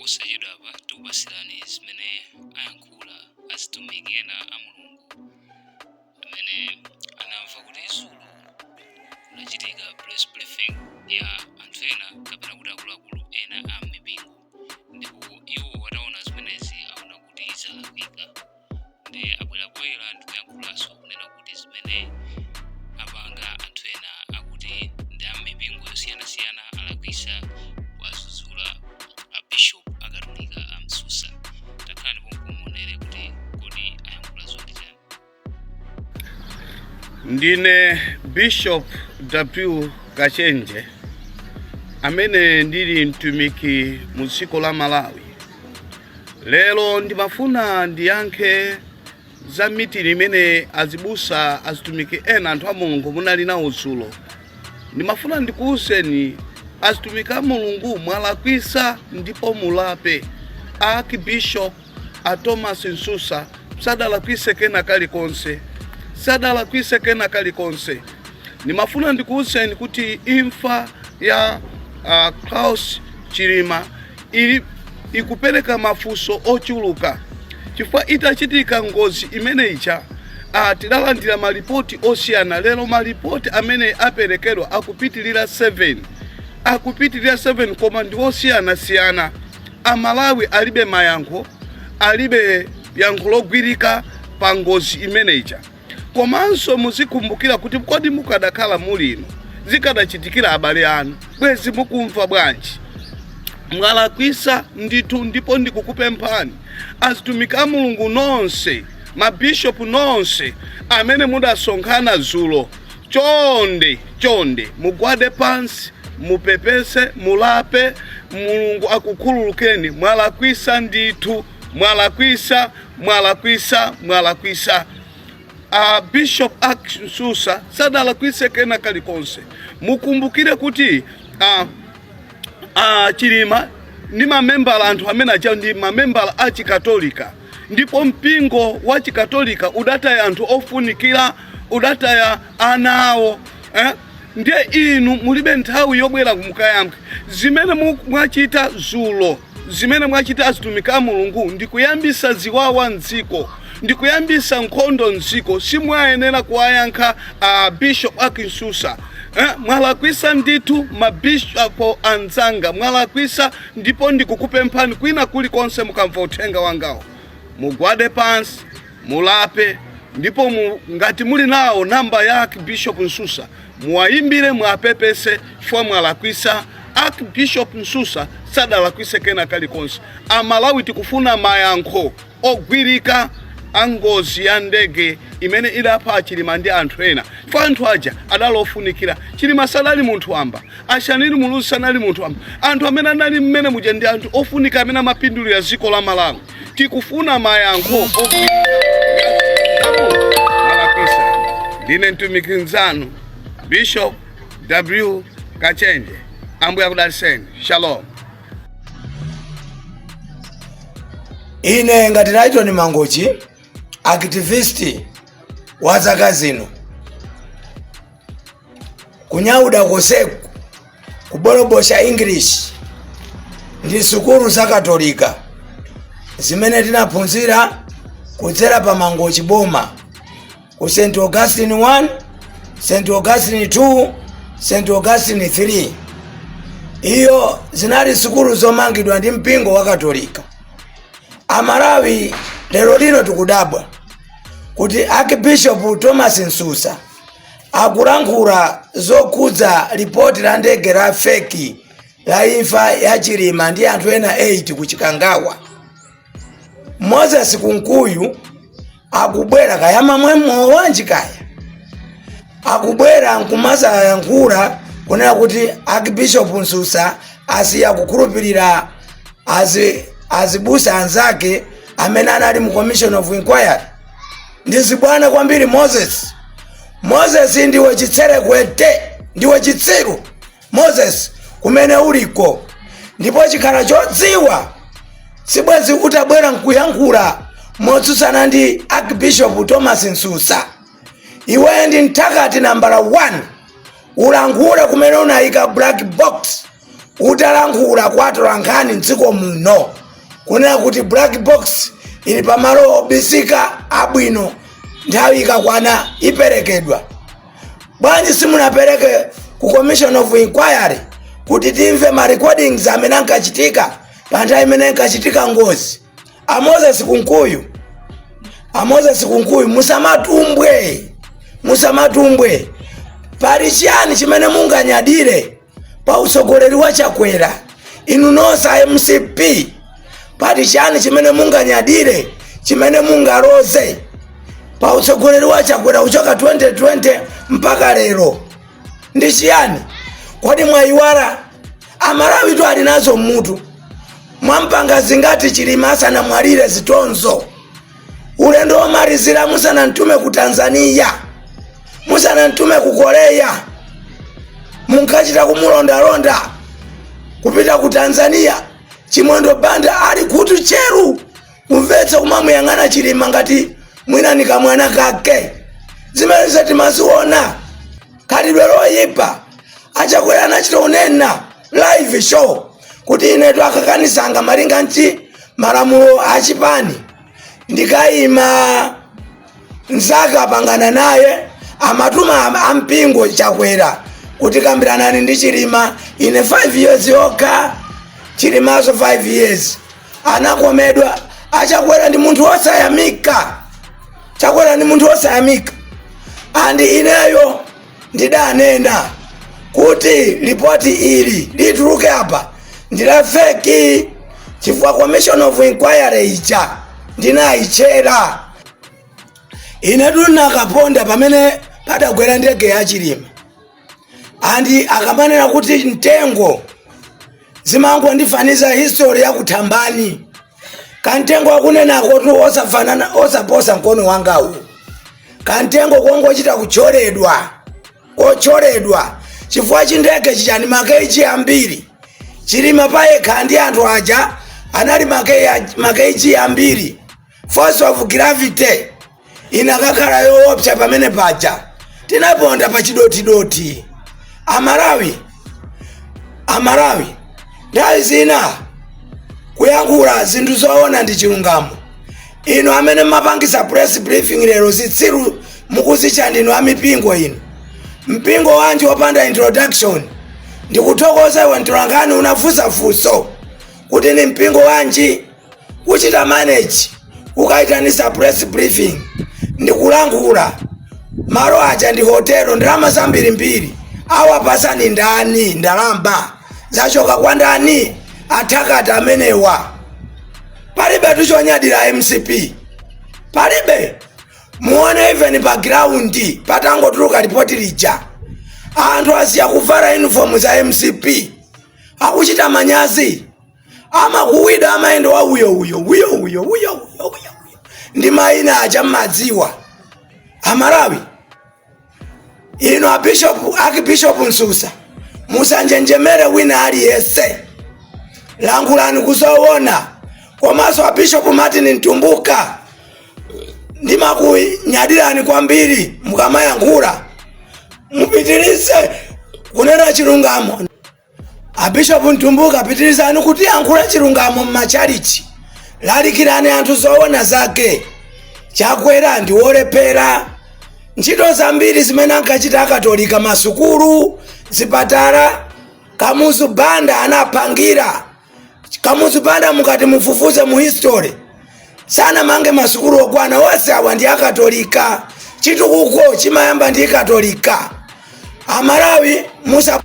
posachedwapa tikupasirani zimene ayankhula azitumiki ena a Mulungu amene anamva kuti Zulu kunachitika press briefing ya anthu ena kapena kuti akuluakulu ena a mipingo, ndipo iwo ataona zimenezi aona kuti zalakwika ndi abwerabwera ndi kuyankhulanso kunena kuti zimene apanga anthu ena akuti ndi a mipingo yosiyanasiyana alakwisa wazuzula Bishop Akatolika a Msusa. Takhala ndipo muonere kuti kodi ayankhula zoti chani. Ndine Bishop W. Kachenje amene ndili mtumiki mu dziko la Malawi. Lero ndimafuna ndiyankhe za mitiri imene azibusa azitumiki ena anthu a Mulungu munali nawo dzulo. Ndimafuna ndikuwuzeni azitumiki a Mulungu mwalakwisa ndipo mulape. Archbishop Thomas Nsusa sadalakwise kena kalikonse. Nimafuna ndikuwuzeni kuti imfa ya Klaus Chilima ikupereka mafunso ochuluka. Chifukwa itachitika ngozi imene icha tidalandira malipoti osiyana. Lero malipoti amene aperekedwa akupitilira 7 koma ndi osiyana. Amalawi alibe mayankho, alibe yankho logwirika pa ngozi imene icha. Komanso muzikumbukira kuti kodi mukadakhala mulino zikadachitikira abale anu, bwezi mukumva bwanji? Mwalakwisa ndithu, ndipo ndikukupemphani azitumiki a Mulungu nonse, mabishopu nonse amene mudasonkhana dzulo, chonde mugwade pansi, mupepese, mulape. Mulungu akukhululukeni. Mwalakwisa ndithu, mwalakwisa. Bishop Nsusa sadalakwise kena kalikonse. Mukumbukire kuti Chilima ndi mamembala anthu amene aja ndi mamembala a Chikatolika, ndipo mpingo wa Chikatolika udataya anthu ofunikira, udataya ana awo. Ndiye inu mulibe nthawi yobwera kumukayamke. Zimene mwachita dzulo, zimene mwachita azitumiki a Mulungu ndikuyambisa ziwawa mdziko, ndikuyambisa nkhondo mdziko. Simwayenera kuwayankha Bishop Nsusa. Mwalakwisa ndithu, mabishopu anzanga mwalakwisa, ndipo ndikukupemphani kwina kulikonse mukamva uthenga wangawo mugwade pansi, mulape, ndipo ngati muli nawo namba ya Bishop Nsusa muwayimbire, mwapepese, chifukwa mwalakwisa. Bishop Nsusa sadalakwise kena kalikonse. Amalawi tikufuna mayankho ogwirika angozi ya ndege imene idapha Chilima ndi anthu ena. Chifukwa anthu aja adalofunikira. Chilima sadali munthu wamba, Ashanili Muluzi sanali munthu wamba. Anthu amene anali mmene muja ndi anthu ofunika amene amapindulira dziko la Malawi. Tikufuna mayankho ogwirika. Mwalakwisa. Ndine mtumiki nzanu Bishop W. Kachenje. Ambuye akudaliseni. Shalom. Ine ngati Rayton Mangochi, activist wa zaka zino, kunyauda koseku kubolobosha English ndi sukulu za Katolika zimene tinaphunzira kudzera pa Mangochi boma ku St. Augustine 1, St. Augustine 2, St. Augustine 3. Iyo zinali sukulu zomangidwa ndi mpingo wa Katolika. Amalawi lero lino tikudabwa kuti Archbishop Thomas Nsusa akulankhula zokhudza ripoti la ndege la feki la imfa ya Chilima ndi anthu ena 8 ku Chikangawa. Moses Kunkuyu akubwera kayama mwemo wanji kaya, akubwera nkumaza yankhula kunena kuti Archbishop Nsusa asiya kukhulupirira azibusa anzake amene anali mu commission of inquiry. Ndizibwana kwambiri Moses ndiwe chitsere kwete, ndiwe chitsiru Moses kumene uliko, ndipo chikhala chodziwa sibwezi utabwera nkuyankhula motsutsana ndi Archbishop Thomas Nsusa. Iwe ndi ntakati nambala 1 ulankhule kumene unayika black box utalankhula kwatola nkhani mdziko muno kunena kuti black box ili pamalo obisika abwino nthawi ikakwana iperekedwa. Bwanji simunapereke ku Commission of Inquiry kuti timve ma recordings amene ankachitika pa nthawi imene inkachitika ngozi. Moses Kunkuyu musamatumbwe pali chiyani chimene munganyadire pa utsogoleri wa Chakwera inu nonse MCP? Pali chiyani chimene munganyadire chimene mungaloze pa utsogoleri wa Chakwera kuchoka 2020 mpaka lero? Ndi chiyani? Kodi mwayiwala Amalawi tu ali nazo mutu mwampanga zingati Chilima asanamwalire zitonzo? Ulendo womalizira musanantume ku Tanzania, musanantume ku Korea, munkachita kumulondalonda kupita ku Tanzania. Chimondo Banda ali kutu cheru kumvetsa kumamuyang'ana Chilima ngati mwina ni kamwana kake. Zimene zati maziona khalidwe loyipa. Achakwera anachita unena live show kuti inetu akakanisanga malinga nchi malamulo achipani. Ndikayima nzaka pangana naye amatuma ampingo Chakwera kuti kambiranani ndi Chilima ine 5 years yoka, Chilimazo 5 years anakomedwa. Achakwera ndi munthu osayamika, Chakwera ndi munthu osayamika. Andi ineyo ndidanena kuti ripoti ili lituluke apa ndila feki chifukwa Commission of Inquiry icha ndinayichera. Inetu nakaponda pamene padagwera ndege ya Chilima andi akamanena kuti mtengo zimango ndifaniza history ya kuthambani. Kantengo akunena kotu osaposa mkono wanga uwu. Kantengo kongochita kuchoredwa chifukwa chindege chichani makeji ambiri. Chilima payekha ndi anthu aja anali makeji ambiri. Force of gravity inakakhala yoopsa pamene paja tinaponda pa chidotidoti. Amalawi nthawi zina kuyankhula zinthu zoona ndi chilungamo. Ino amene mapangisa press briefing lero zitsiru mukuzicha ndinu amipingo ino. Mpingo wanji wopanda introduction ndikuthokoza iwe Mtolankhani unafusa fuso kuti ni mpingo wanji kuchita manage ukaitanisa press briefing ndikulankhula malo aja ndi hotelo ndalama zambirimbiri awapasani ndani ndalamba zachoka kwa ndani athakata amenewa. Palibe tuchonyadira MCP, palibe. Muone even background patangotuluka ripoti lija anthu asiya kuvala uniform za MCP akuchita manyazi amakuwida amaendo wa uyo ndi maina aja madziwa. Amalawi ino Archbishop Nsusa musanjenjemere wina aliyese, lankhulani kuzoona. Komanso Bishop Martin Ntumbuka ndimakunyadirani kwambiri mukamayankhula mupitirize kunena chilungamo. Bishop Ntumbuka pitirizani kuti yankhula chilungamo mmachalichi, lalikirani anthu zoona zake. Chakwera ndi wolephera. Ntchito zambiri zimene ankachita Akatolika, masukulu, zipatala, Kamuzu Banda anapangira. Kamuzu Banda mukati mufufuze mu history sana mange masukulu okwana wose awa ndi Akatolika. Chitukuko chimayamba ndi Katolika. Amalawi musa